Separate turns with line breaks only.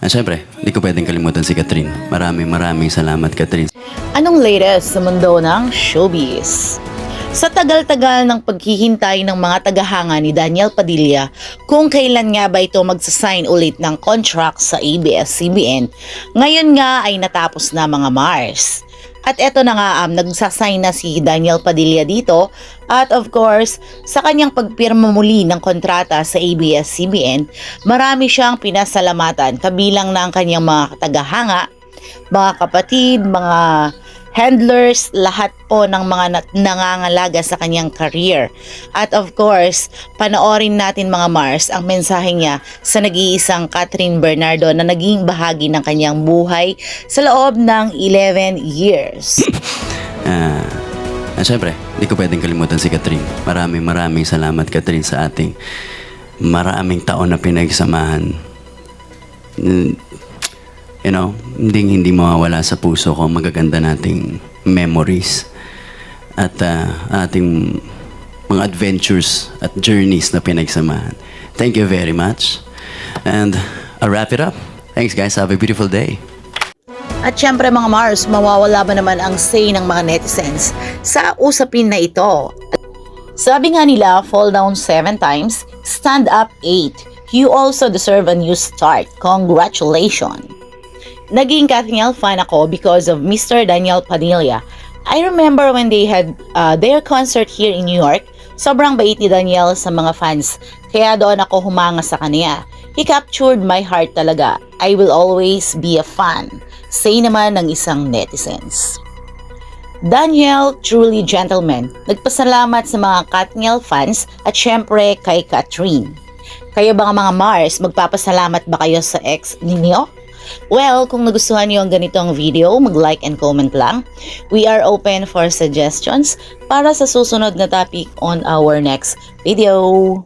Siyempre, hindi ko pwedeng kalimutan si Catherine. Maraming salamat, Catherine.
Anong latest sa mundo ng showbiz? Sa tagal-tagal ng paghihintay ng mga tagahanga ni Daniel Padilla kung kailan nga ba ito magsasign ulit ng contract sa ABS-CBN, ngayon nga ay natapos na mga Mars. At eto na nga, nagsasign na si Daniel Padilla dito at of course, sa kanyang pagpirma muli ng kontrata sa ABS-CBN, marami siyang pinasalamatan kabilang na ang kanyang mga tagahanga, mga kapatid, mga handlers, lahat po ng mga nangangalaga sa kanyang career. At of course, panoorin natin mga Mars ang mensahe niya sa nag-iisang Catherine Bernardo na naging bahagi ng kanyang buhay sa loob ng 11 years.
Siyempre, hindi ko pwedeng kalimutan si Catherine. Maraming salamat, Catherine, sa ating maraming taon na pinagsamahan. You know, hindi mawawala sa puso ko ang magaganda nating memories at ating mga adventures at journeys na pinagsamahan. Thank you very much. And I'll wrap it up. Thanks guys. Have a beautiful day.
At syempre mga Mars, mawawala ba naman ang say ng mga netizens sa usapin na ito? Sabi nga nila, fall down 7 times, stand up 8. You also deserve a new start. Congratulations! Naging Katniel fan ako because of Mr. Daniel Padilla. I remember when they had their concert here in New York, sobrang bait ni Daniel sa mga fans, kaya doon ako humanga sa kanya. He captured my heart talaga. I will always be a fan. Say naman ng isang netizens. Daniel, truly gentleman. Nagpasalamat sa mga Katniel fans at syempre kay Catherine. Kayo ba mga Mars, magpapasalamat ba kayo sa ex ninyo? Well, kung nagustuhan niyo ang ganitong video, mag-like and comment lang. We are open for suggestions para sa susunod na topic on our next video.